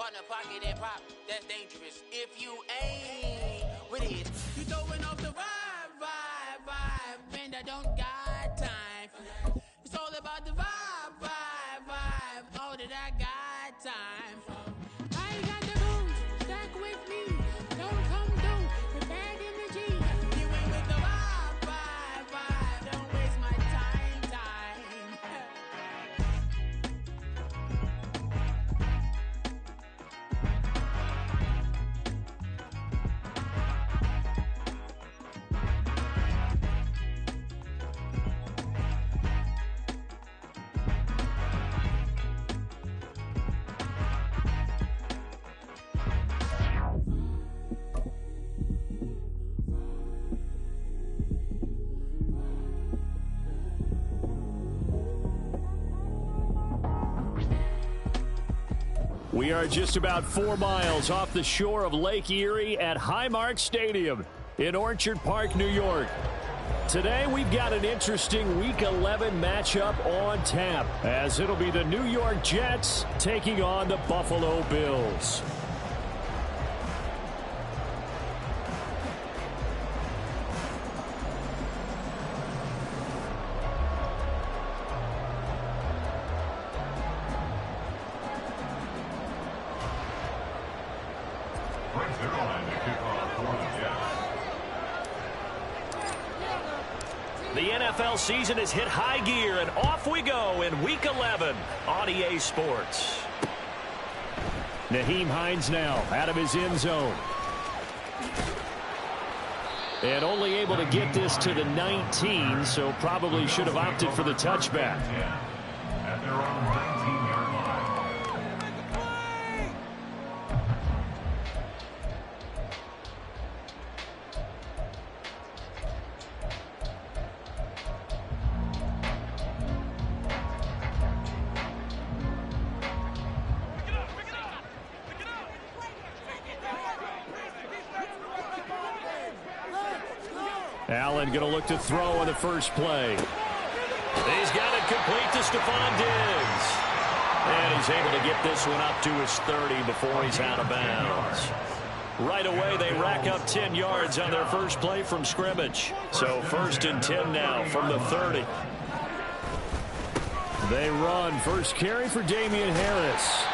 Partner pocket and pop, that's dangerous. If you ain't with it, you throwing off the vibe. Man, I don't got time. It's all about the vibe. All that I got time for. I ain't got the moves, stack with me. Don't come through with bad energy. You ain't with the vibe. Don't waste my time. We are just about 4 miles off the shore of Lake Erie at Highmark Stadium in Orchard Park, New York. Today we've got an interesting Week 11 matchup on tap, as it'll be the New York Jets taking on the Buffalo Bills. The NFL season has hit high gear, and off we go in Week 11 on EA Sports. Nyheim Hines now out of his end zone. And only able to get this to the 19, so probably should have opted for the touchback. At their own 19-yard line. Allen going to look to throw on the first play. He's got it complete to Stephon Diggs. And he's able to get this one up to his 30 before he's out of bounds. Right away, they rack up 10 yards on their first play from scrimmage. So 1st and 10 now from the 30. They run. First carry for Damian Harris.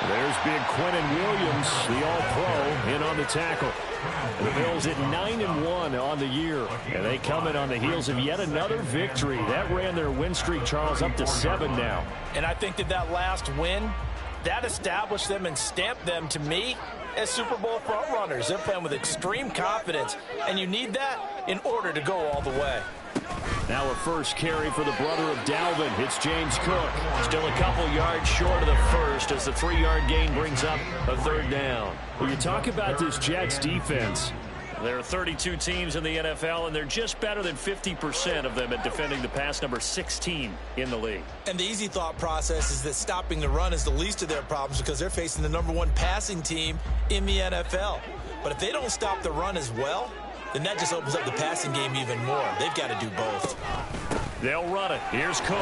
There's big Quinnen Williams, the All-Pro, in on the tackle. The Bills at 9-1 on the year, and they come in on the heels of yet another victory. That ran their win streak, Charles, up to 7 now. And I think that last win, that established them and stamped them, to me, as Super Bowl frontrunners. They're playing with extreme confidence, and you need that in order to go all the way. Now a first carry for the brother of Dalvin. It's James Cook. Still a couple yards short of the first as the 3-yard gain brings up a 3rd down. Well, you talk about this Jets defense. There are 32 teams in the NFL, and they're just better than 50% of them at defending the pass, number 16 in the league. And the easy thought process is that stopping the run is the least of their problems because they're facing the number 1 passing team in the NFL. But if they don't stop the run as well, then that just opens up the passing game even more. They've got to do both. They'll run it. Here's Cook.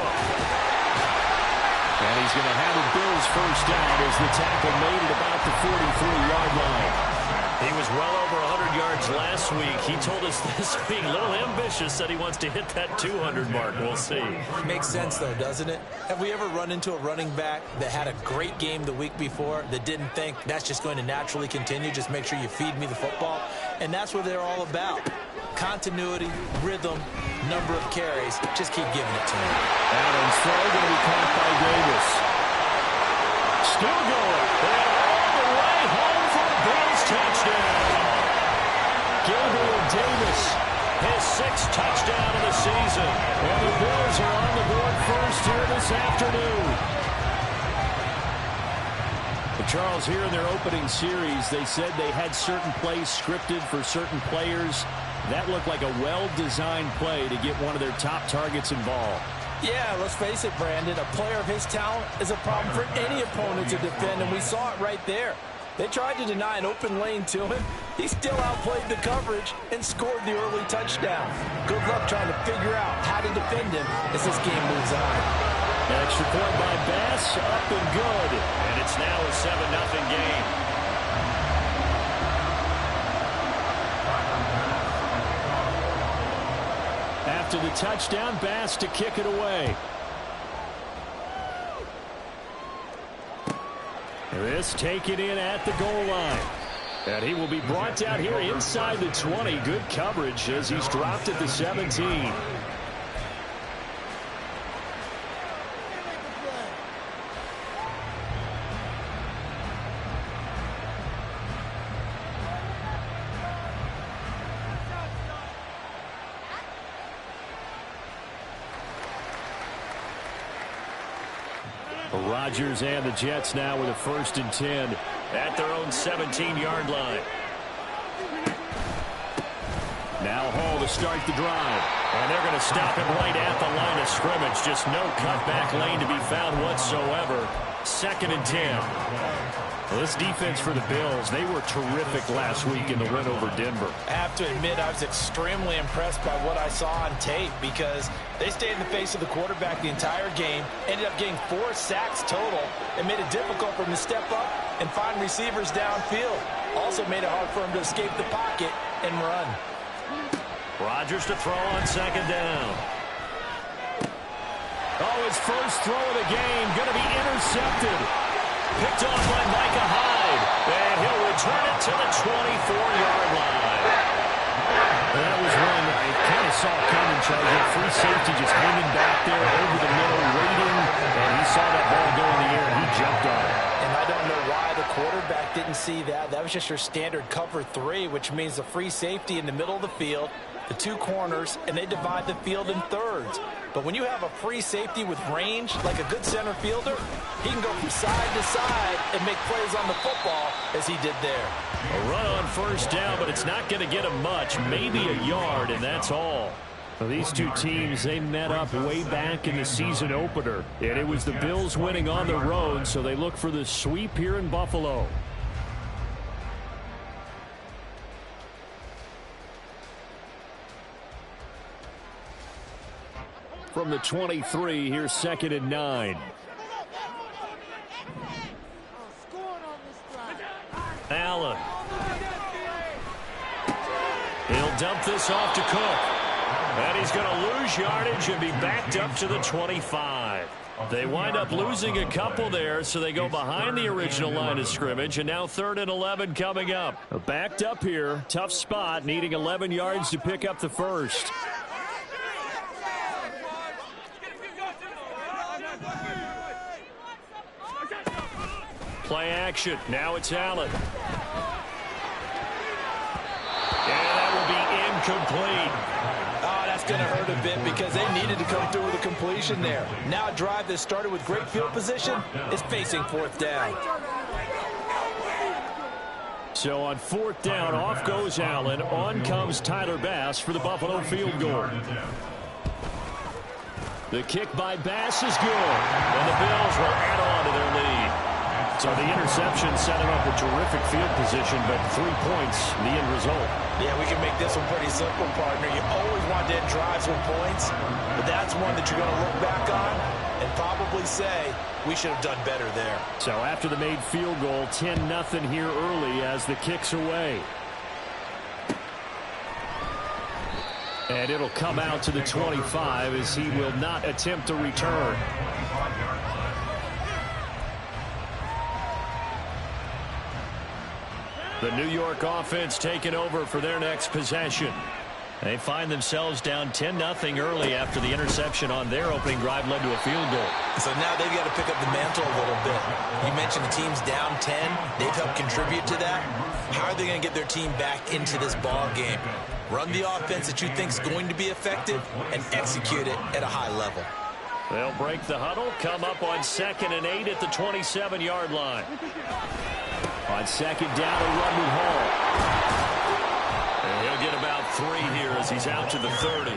And he's going to have a Bills first down as the tackle made at about the 43-yard line. He was well over 100 yards last week. He told us this week, a little ambitious, said he wants to hit that 200 mark. We'll see. Makes sense, though, doesn't it? Have we ever run into a running back that had a great game the week before that didn't think that's just going to naturally continue? Just make sure you feed me the football. And that's what they're all about. Continuity, rhythm, number of carries. Just keep giving it to him. Adams throw going to be caught by Davis. Still going. And all the way home for a Bills touchdown. Gabriel Davis, his 6th touchdown of the season. And the Bills are on the board first here this afternoon. But Charles, here in their opening series, they said they had certain plays scripted for certain players. That looked like a well-designed play to get one of their top targets involved. Yeah, let's face it, Brandon. A player of his talent is a problem for any opponent to defend, and we saw it right there. They tried to deny an open lane to him. He still outplayed the coverage and scored the early touchdown. Good luck trying to figure out how to defend him as this game moves on. Extra point by Bass, up and good. And it's now a 7-0 game. after the touchdown. Bass to kick it away. This taken in at the goal line. And he will be brought down here inside the 20. Good coverage as he's dropped at the 17. Rodgers and the Jets now with a 1st and 10 at their own 17-yard line. Now Hall to start the drive. And they're going to stop it right at the line of scrimmage. Just no cutback lane to be found whatsoever. 2nd and 10. Well, this defense for the Bills, they were terrific last week in the win over Denver. I have to admit, I was extremely impressed by what I saw on tape because they stayed in the face of the quarterback the entire game, ended up getting 4 sacks total, and made it difficult for him to step up and find receivers downfield. Also made it hard for him to escape the pocket and run. Rodgers to throw on 2nd down. Oh, his first throw of the game going to be intercepted. Picked off by Micah Hyde. And he'll return it to the 24-yard line. That was one I kind of saw coming, Charlie. Free safety just hanging back there over the middle, waiting. And he saw that ball go in the air, and he jumped on it. And I don't know why the quarterback didn't see that. That was just your standard cover 3, which means the free safety in the middle of the field, the 2 corners, and they divide the field in thirds. But when you have a free safety with range, like a good center fielder, he can go from side to side and make plays on the football as he did there. A run on 1st down, but it's not going to get him much, maybe a yard, and that's all. Well, these two teams, they met up way back in the season opener, and it was the Bills winning on the road, so they look for the sweep here in Buffalo. From the 23, here's 2nd and 9. Allen. He'll dump this off to Cook. And he's going to lose yardage and be backed up to the 25. They wind up losing a couple there, so they go behind the original line of scrimmage, and now 3rd and 11 coming up. Backed up here, tough spot, needing 11 yards to pick up the first. Play action. Now it's Allen. And that will be incomplete. Oh, that's going to hurt a bit because they needed to come through with a completion there. Now a drive that started with great field position is facing 4th down. So on 4th down, off goes Allen. On comes Tyler Bass for the Buffalo field goal. The kick by Bass is good. And the Bills will add on to their lead. So the interception set him up a terrific field position, but 3 points, the end result. Yeah, we can make this one pretty simple, partner. You always want to end drives with points, but that's one that you're going to look back on and probably say, we should have done better there. So after the made field goal, 10-0 here early as the kick's away. And it'll come out to the 25 as he will not attempt to return. The New York offense taking over for their next possession. They find themselves down 10-0 early after the interception on their opening drive led to a field goal. So now they've got to pick up the mantle a little bit. You mentioned the team's down 10. They've helped contribute to that. How are they going to get their team back into this ball game? Run the offense that you think is going to be effective and execute it at a high level. They'll break the huddle, come up on 2nd and 8 at the 27-yard line. On 2nd down, a run with Hall. And he'll get about 3 here as he's out to the 30.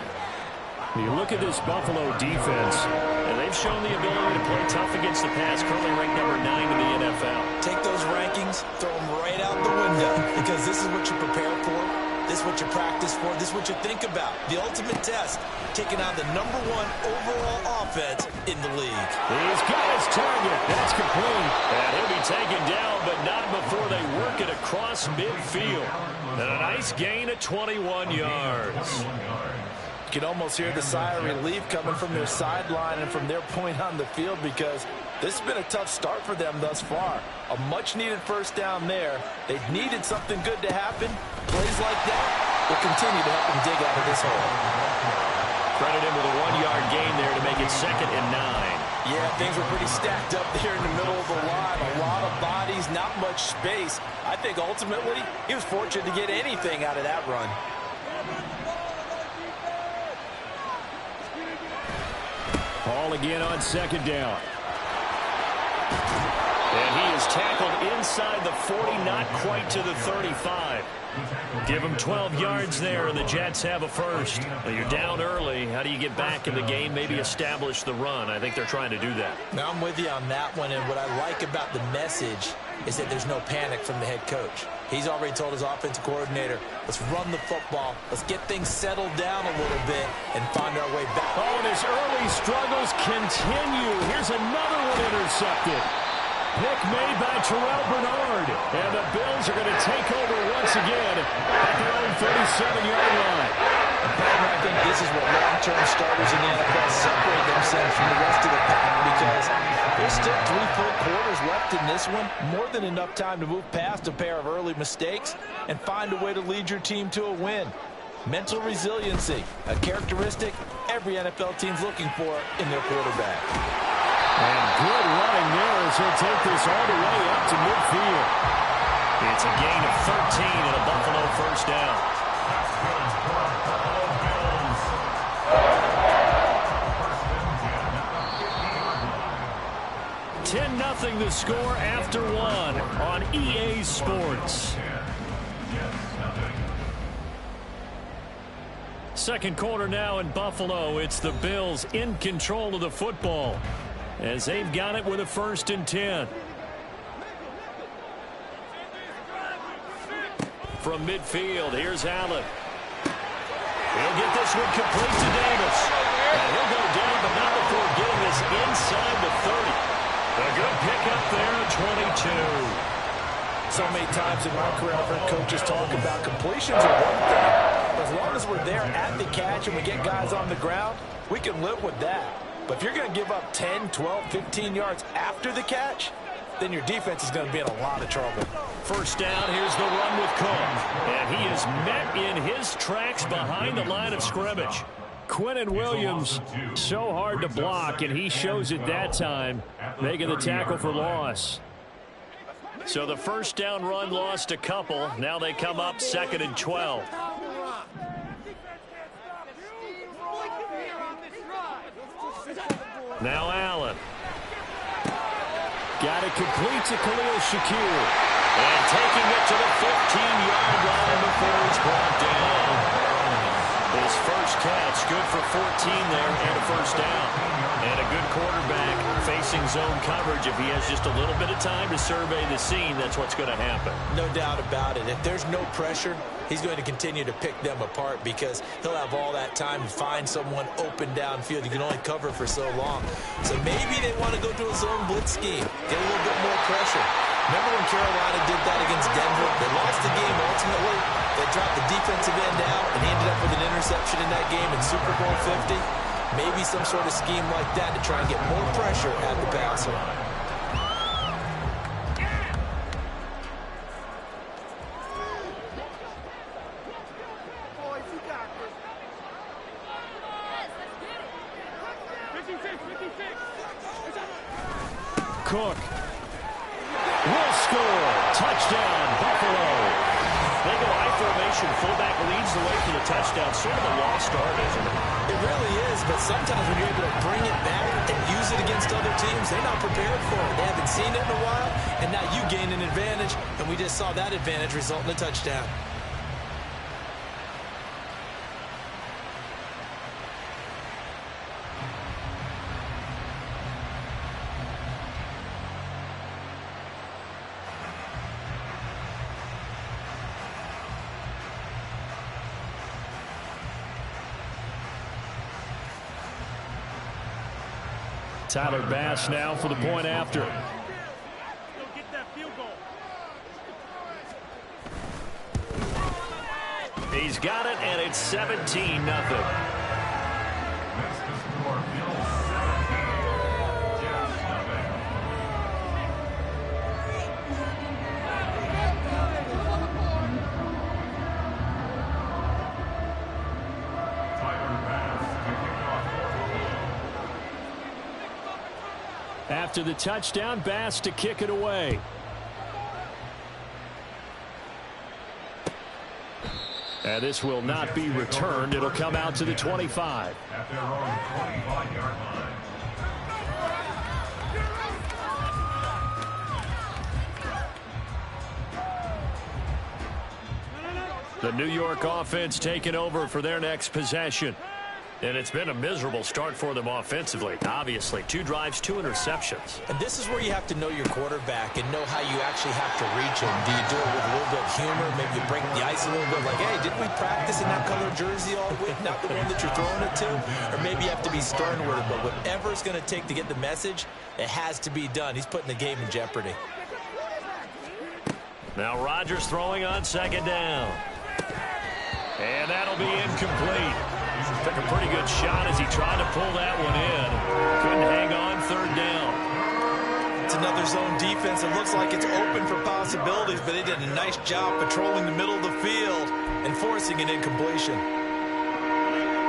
You look at this Buffalo defense, and they've shown the ability to play tough against the pass, currently ranked number 9 in the NFL. Take those rankings, throw them right out the window, because this is what you prepare for. This is what you practice for. This is what you think about. The ultimate test, taking out the #1 overall offense in the league. He's got his target. That's complete. And he'll be taken down, but not before they work it across midfield. And a nice gain of 21 yards. You can almost hear the sigh of relief coming from their sideline and from their point on the field, because this has been a tough start for them thus far. A much-needed first down there. They needed something good to happen. Plays like that will continue to help them dig out of this hole. Credit him with a 1-yard gain there to make it 2nd and 9. Yeah, things were pretty stacked up there in the middle of the line. A lot of bodies, not much space. I think ultimately he was fortunate to get anything out of that run. Ball again on 2nd down. And he is tackled inside the 40, not quite to the 35. Give him 12 yards there, and the Jets have a first. Well, you're down early. How do you get back in the game, maybe establish the run? I think they're trying to do that. Now, I'm with you on that one, and what I like about the message is that there's no panic from the head coach. He's already told his offensive coordinator, let's run the football, let's get things settled down a little bit and find our way back. Oh, and his early struggles continue. Here's another one intercepted. Pick made by Terrell Bernard. And the Bills are going to take over once again at their own 37-yard line. I think this is what long-term starters in the NFL separate themselves from the rest of the pack, because there's still 3 full quarters left in this one. More than enough time to move past a pair of early mistakes and find a way to lead your team to a win. Mental resiliency, a characteristic every NFL team's looking for in their quarterback. And good running there as he'll take this all the way up to midfield. It's a gain of 13 and a Buffalo first down. 10-0 the score after 1 on EA Sports. Second quarter now in Buffalo. It's the Bills in control of the football as they've got it with a 1st and 10. From midfield, here's Allen. He'll get this one complete to Davis. And he'll go down, but not before getting this inside the 30. A good pickup there, 22. So many times in my career, I've heard coaches talk about completions are one thing. As long as we're there at the catch and we get guys on the ground, we can live with that. But if you're going to give up 10, 12, 15 yards after the catch, then your defense is going to be in a lot of trouble. First down, here's the run with Cook. And he is met in his tracks behind the line of scrimmage. Quinnen Williams, so hard to block, and he shows it that time, making the tackle for loss. So the first down run lost a couple. Now they come up 2nd and 12. Now Allen. Got it complete to Khalil Shakir. And taking it to the 15-yard line before he's brought down. His first catch, good for 14 there and a first down. And a good quarterback facing zone coverage. If he has just a little bit of time to survey the scene, that's what's going to happen. No doubt about it. If there's no pressure, he's going to continue to pick them apart because he'll have all that time to find someone open downfield. You can only cover for so long. So maybe they want to go to a zone blitz scheme, get a little bit more pressure. Remember when Carolina did that against Denver? They lost the game ultimately. They dropped the defensive end out and ended up with an interception in that game in Super Bowl 50. Maybe some sort of scheme like that to try and get more pressure at the passer. Cook will score. Touchdown, Buffalo. They go I formation. Fullback leads the way for the touchdown. Sort of a lost art, isn't it? It really is, but sometimes when you're able to bring it back and use it against other teams, they're not prepared for it. They haven't seen it in a while, and now you gain an advantage, and we just saw that advantage result in a touchdown. Tyler Bass now for the point after. He's got it, and it's 17-0. after the touchdown. Bass to kick it away. And this will not be returned. It'll come out to the 25. At their own 25-yard line. The New York offense taking over for their next possession. And it's been a miserable start for them offensively. Obviously, 2 drives, 2 interceptions. And this is where you have to know your quarterback and know how you actually have to reach him. Do you do it with a little bit of humor? Maybe you break the ice a little bit like, hey, didn't we practice in that color jersey all week? Not the one that you're throwing it to? Or maybe you have to be stern with it. But whatever it's going to take to get the message, it has to be done. He's putting the game in jeopardy. Now Rodgers throwing on second down. And that'll be incomplete. Took a pretty good shot as he tried to pull that one in. Couldn't hang on third down. It's another zone defense. It looks like it's open for possibilities, but they did a nice job patrolling the middle of the field and forcing an incompletion.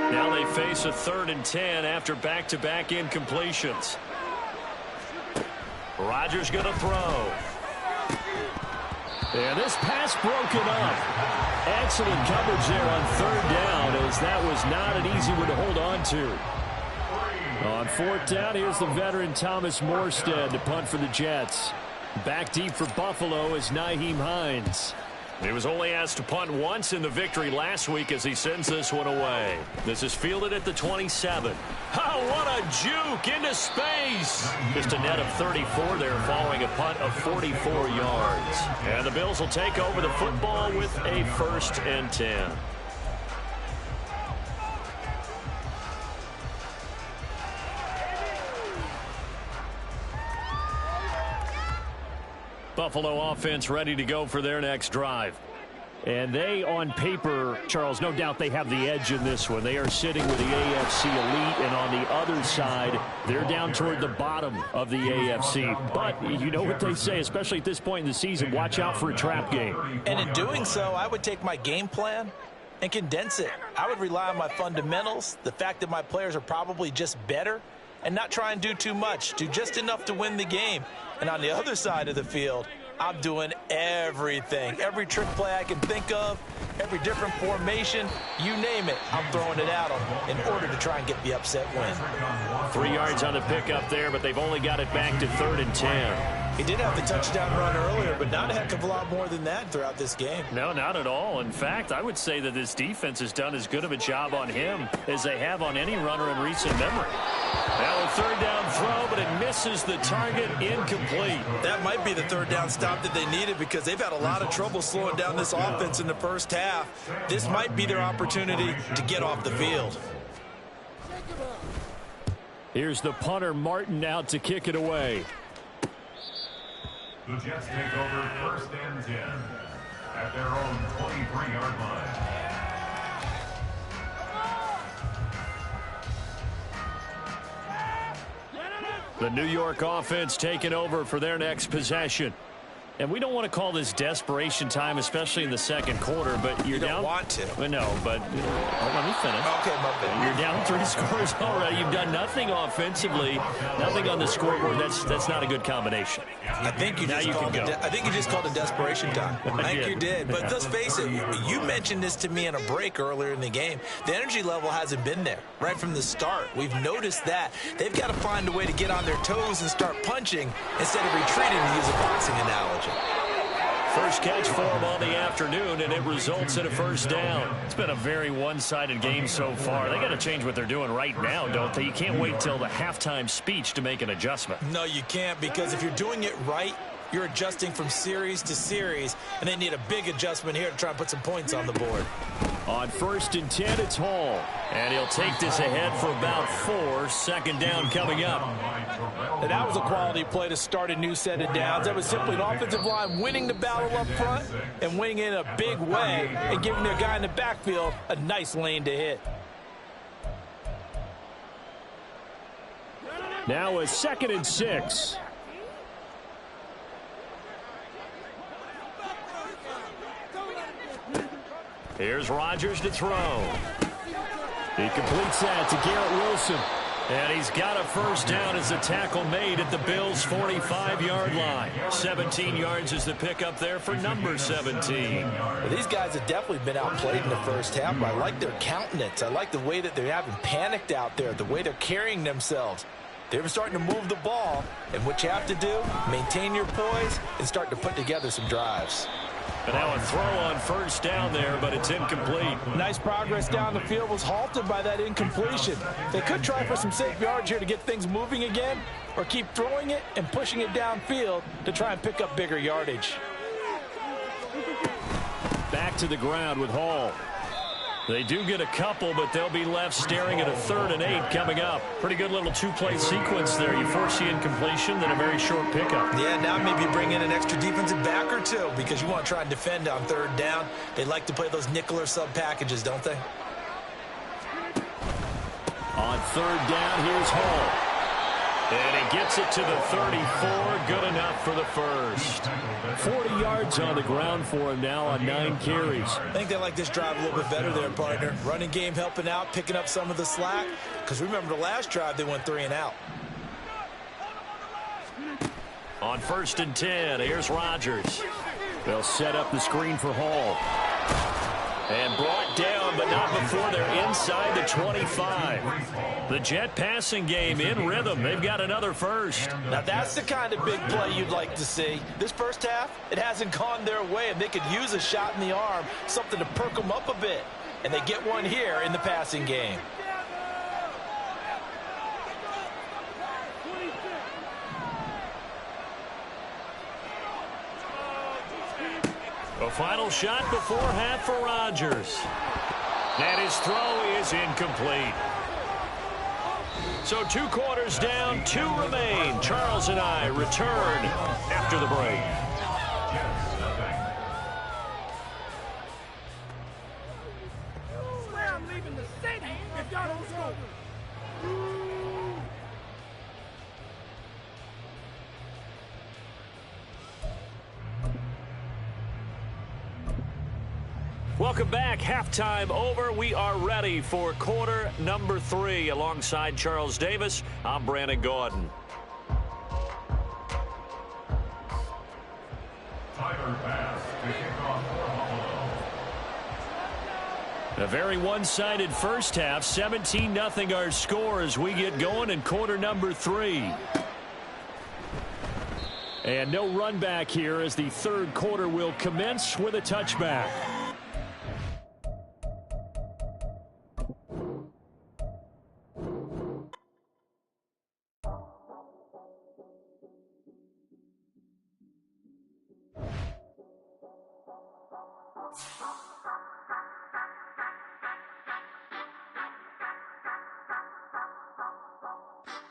Now they face a 3rd and 10 after back-to-back incompletions. Rodgers going to throw. And this pass broken up. Excellent coverage there on 3rd down, as that was not an easy one to hold on to. On 4th down, here's the veteran Thomas Morstead to punt for the Jets. Back deep for Buffalo is Nyheim Hines. He was only asked to punt once in the victory last week as he sends this one away. This is fielded at the 27. Oh, what a juke into space. Just a net of 34 there following a punt of 44 yards. And the Bills will take over the football with a 1st and 10. Buffalo offense ready to go for their next drive. And they, on paper, Charles, no doubt they have the edge in this one. They are sitting with the AFC elite, and on the other side, they're down toward the bottom of the AFC. But you know what they say, especially at this point in the season, watch out for a trap game. And in doing so, I would take my game plan and condense it. I would rely on my fundamentals, the fact that my players are probably just better, and not try and do too much. Do just enough to win the game. And on the other side of the field, I'm doing everything. Every trick play I can think of, every different formation, you name it, I'm throwing it at them in order to try and get the upset win. 3 yards on the pickup there, but they've only got it back to 3rd and 10. He did have the touchdown run earlier, but not a heck of a lot more than that throughout this game. No, not at all. In fact, I would say that this defense has done as good of a job on him as they have on any runner in recent memory. Now a 3rd down throw, but it misses the target, incomplete. That might be the 3rd down stop that they needed because they've had a lot of trouble slowing down this offense in the first half. This might be their opportunity to get off the field. Here's the punter, Martin, out to kick it away. The Jets take over 1st and 10 at their own 23-yard line. The New York offense taking over for their next possession. And we don't want to call this desperation time, especially in the second quarter, but you're down. You don't want to. Well, no, but let me finish. Okay, my bad. You're down 3 scores already. You've done nothing offensively, nothing on the scoreboard. That's not a good combination. I think you just called it desperation time. I think you did. But let's face it, you mentioned this to me in a break earlier in the game. The energy level hasn't been there right from the start. We've noticed that. They've got to find a way to get on their toes and start punching instead of retreating, to use a boxing analogy. First catch for him on the afternoon, and it results in a 1st down. It's been a very one-sided game so far. They got to change what they're doing right now, don't they? You can't wait till the halftime speech to make an adjustment. No, you can't, because if you're doing it right, you're adjusting from series to series, and they need a big adjustment here to try and put some points on the board. On 1st and 10, it's Hall. And he'll take this ahead for about 4. 2nd down coming up. And that was a quality play to start a new set of downs. That was simply an offensive line winning the battle up front and winning in a big way and giving their guy in the backfield a nice lane to hit. Now a 2nd and 6. Here's Rodgers to throw. He completes that to Garrett Wilson. And he's got a first down as a tackle made at the Bills' 45-yard line. 17 yards is the pickup there for number 17. Well, these guys have definitely been outplayed in the first half. I like their countenance. I like the way that they haven't panicked out there, the way they're carrying themselves. They're starting to move the ball, and what you have to do, maintain your poise and start to put together some drives. But now a throw on first down there, but it's incomplete. Nice progress down the field was halted by that incompletion. They could try for some safe yards here to get things moving again, or keep throwing it and pushing it downfield to try and pick up bigger yardage. Back to the ground with Hall. They do get a couple, but they'll be left staring at a 3rd and 8 coming up. Pretty good little two-play sequence there. You force the incompletion, then a very short pickup. Yeah, now maybe bring in an extra defensive back or two because you want to try and defend on 3rd down. They like to play those nickel or sub packages, don't they? On 3rd down, here's Hall. And he gets it to the 34. Good enough for the first. 40 yards on the ground for him now on 9 carries. I think they like this drive a little bit better there, partner. Running game helping out, picking up some of the slack. Because remember the last drive, they went 3 and out. On 1st and 10, here's Rodgers. They'll set up the screen for Hall. And brought down, but not before they're inside the 25. The Jet passing game in rhythm. They've got another first. Now that's the kind of big play you'd like to see. This first half, it hasn't gone their way, and they could use a shot in the arm, something to perk them up a bit. And they get one here in the passing game. A final shot before half for Rodgers. And his throw is incomplete. So 2 quarters down, 2 remain. Charles and I return after the break. I swear I'm leaving the city if y'all don't score. Welcome back. Halftime over. We are ready for quarter number 3. Alongside Charles Davis, I'm Brandon Gaudin. Tyler Bass to kick off for Buffalo. A very one-sided first half. 17-0 our score as we get going in quarter number 3. And no run back here as the 3rd quarter will commence with a touchback.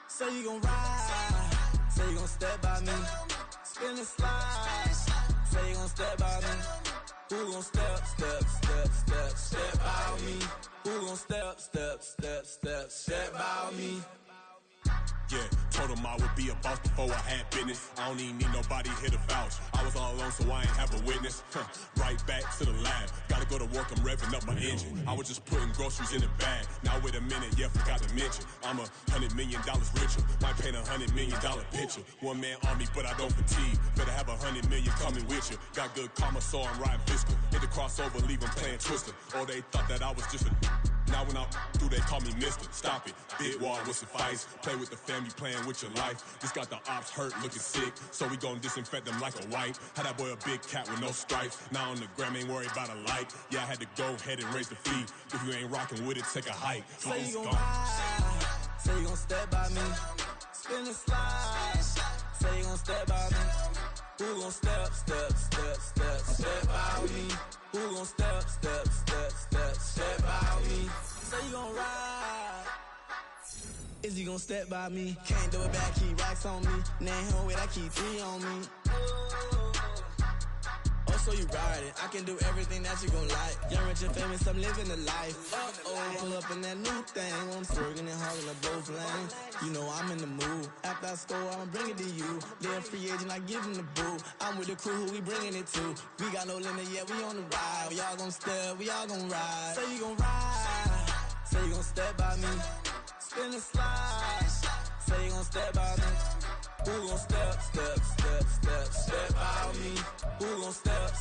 Say you gon' ride, say you gon' step by me, spin and slide, say you gon' step by me, who gon' step by me, who gon' step by me. Yeah, told him I would be a boss before I had business. I don't even need nobody here to vouch. I was all alone, so I ain't have a witness. Right back to the lab. Gotta go to work, I'm revving up my engine. I was just putting groceries in the bag. Now wait a minute, yeah, forgot to mention. I'm $100 million richer. Might paint $100 million picture. One man army, but I don't fatigue. Better have $100 million coming with you. Got good karma, so I'm riding fiscal. Hit the crossover, leave them playing Twister. Or they thought that I was just a... Now when I do, they call me Mister. Stop it. Big wall will suffice. Play with the family, playing with your life. Just got the ops hurt, looking sick. So we gon' disinfect them like a wipe. Had that boy a big cat with no stripes. Now on the gram, ain't worried about a like. Yeah, I had to go ahead and raise the fee. If you ain't rocking with it, take a hike. Say you gon' ride, say you gon' step by me, spin and slide. Say you gon' step by me, who gon' step by me, who gon' step by me. Say you gon' ride, is he gon' step by me? Can't do it back, keep racks on me. Name him with, I keep 3 on me. Oh, so you ride it. I can do everything that you gon' like. Young, rich, and famous, I'm living the life. Uh-oh, pull up in that new thing. I'm swerving and hogging up both lanes. You know I'm in the mood. After I score, I'ma bring it to you. They're a free agent, I give him the boo. I'm with the crew, who we bringing it to. We got no limit, yeah, we on the ride. We all gon' step, we all gon' ride. Say you gon' ride, say you gon' step by me. spin and slide. Say you gon' step by me. Who gon' step by me? Who gon' step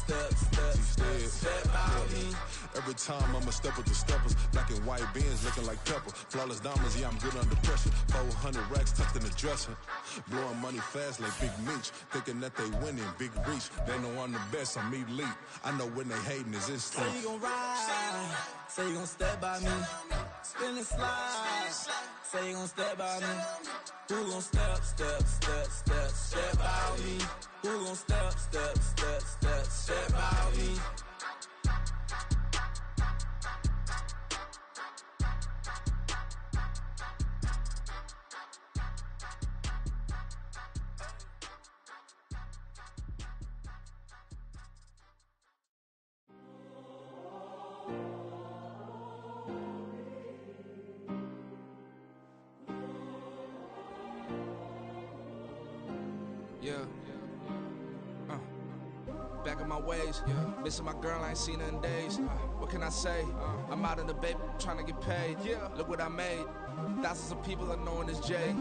by me? Every time I'ma step with the steppers. Black and white beans looking like pepper. Flawless diamonds, yeah, I'm good under pressure. 400 racks tucked in the dresser. Blowing money fast like Big Meech. Thinking that they winning, big reach. They know I'm the best, I'm elite. I know when they hating is instinct. Say you gon' ride. Say you gon' step by me. Spin and slide. Say you gon' step by me. Who gon' step by me? Who gon' step by me? Yeah. Back in my ways, missing my girl, I ain't seen her in days. What can I say? I'm out in the baby, trying to get paid. Look what I made. Thousands of people are knowing this Jay.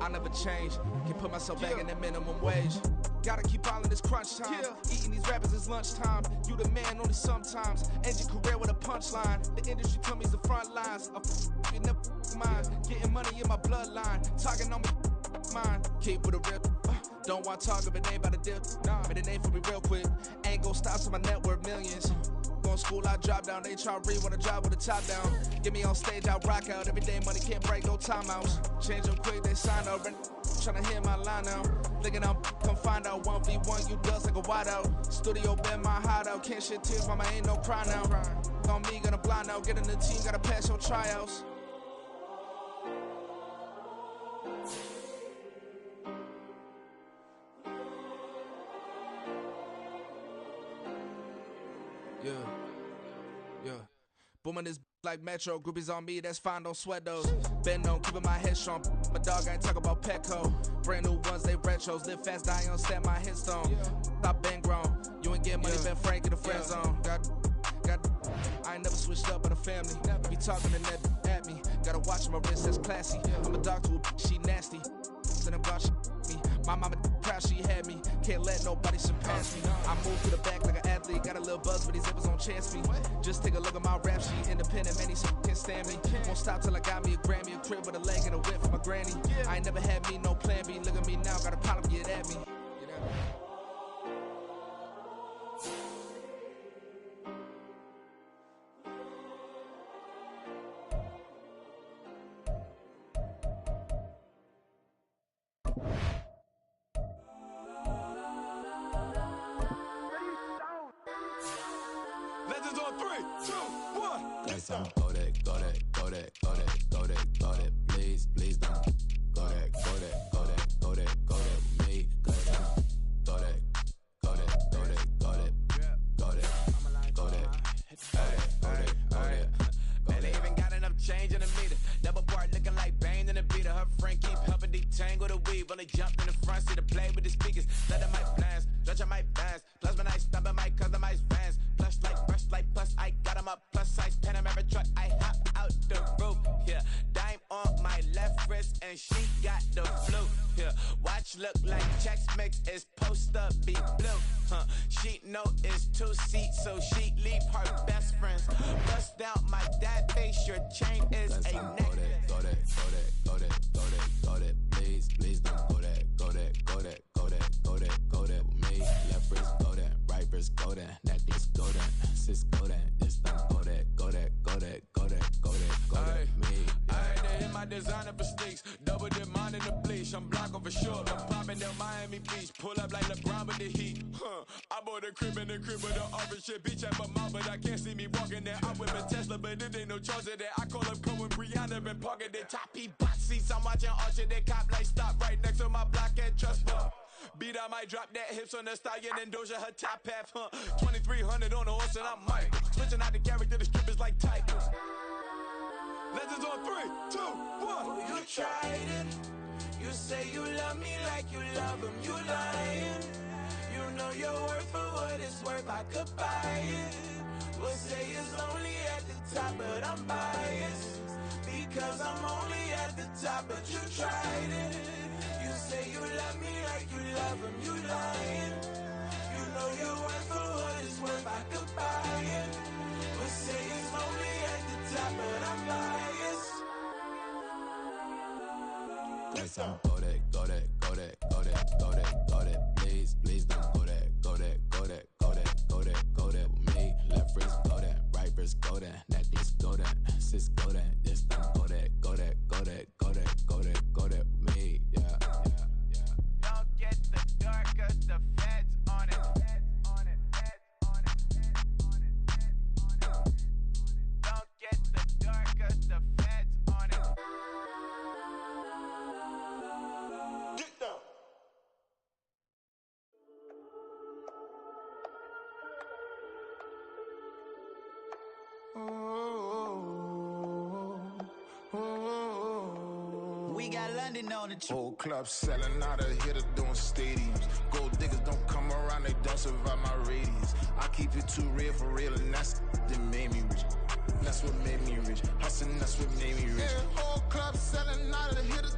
I never change. Can put myself back in that minimum wage. Gotta keep all in this crunch time. Eating these rappers is lunchtime. You the man only sometimes. End your career with a punchline. The industry told me it's the front lines. You never mind. Getting money in my bloodline. Talking on me, mine. Keep with a rip. Don't want to talk if it ain't about a dip. Made a name for me real quick. Ain't gon' stop till my net worth millions. Going school, I drop down. They try to read when I drop with the top down. Get me on stage, I rock out. Every day money can't break, no timeouts. Change them quick, they sign up. Tryna hear my line now. Thinking I'm come find out 1v1, you dust like a wide out. Studio been my hideout. Can't shed tears, mama ain't no cry now. On me, gonna blind out. Get in the team, gotta pass your tryouts. Yeah. Booming this like Metro. Groupies on me, that's fine, don't sweat those. Been on, keeping my head strong. My dog ain't talk about Petco. Brand new ones, they retros. Live fast, die on set my headstone. Stop been grown. You ain't getting money, been Frank in the friend zone. Got. I ain't never switched up in a family. Be talking to that at me. Gotta watch my wrist, that's classy. I'm a dog to a she nasty. And I'm God, she me. My mama proud she had me. Can't let nobody surpass me. I move to the back like an athlete. Got a little buzz, but these zippers on chance me. Just take a look at my rap sheet. Independent, man, these can't stand me. Won't stop till I got me a Grammy, a crib with a leg and a whip for my granny. I ain't never had me no plan B. Look at me now, got a problem, get at me. Legends on 3, 2, 1. Yes, I'm go that, please don't. Go that, me. Go that. Man, they even got enough change in the meter. Double part looking like Bane in the beater. Her friend keep helping detangle the weave. Only jumped in the front seat to play with the speakers. Let them might blast, stretch I might dance. Plus when I stop at my customized vans. Plus like brush like plus I got them up. Plus size Panamera truck. I hop out the roof. Yeah, dime on my left wrist and she got the flu. Yeah, watch look like Chex Mix is post up be blue. She know it's 2 seats, so she leave her best friends. Bust out my dad face. Your chain is a neck. Go that, please don't. Go that with me. Left wrist go that, right wrist go that, necklace go that, sis go that, this time go that, me. I had to hit my designer mistakes. Double the mine in the bleach. I'm blocking for sure. I'm popping down Miami Beach. Pull up like LeBron with the heat. I bought a crib with the orange shit. Beach at my mouth, but I can't see me walking there. I'm with a Tesla, but it ain't no charge of that. I call up Cohen, Brianna, been parking the top P box seats. I'm watching Archer, they cop like stop right next to my block and trust me. Beat, I might drop that hips on the stallion and Doja her top half, 2300 on the horse and I'm Mike. Switching out the character, the strippers like Tigers. Legends on 3, 2, 1. Oh, you tried it. You say you love me like you love him. You lying. You know your worth for what it's worth. I could buy it. We'll say it's only at the top, but I'm biased. Be because I'm only at the top, but you tried it. You say you love me like you love him, you lying. You know you're worth for what it's worth, I could buy it. But say it's only at the top, but I'm biased. Like I'm go that, go that, go that, go that, go that, go that. Please, please don't go that, go that, go that, go that, go that, go that with me. Left wrist go that, right wrist go that, necklace go that, sis go that, this time go that, go that, go that, go that, go that, go that with me. Yeah, yeah, yeah. Don't get the dark, cause the feds on it. Don't get the dark, cause the feds on it. Get down. We got London on the trip. Whole club selling out of here to doing stadiums. Gold diggers don't come around, they don't survive my radius. I keep it too real for real, and that's that made me rich. That's what made me rich. Hustling, that's what made me rich. Yeah, whole club selling out of here to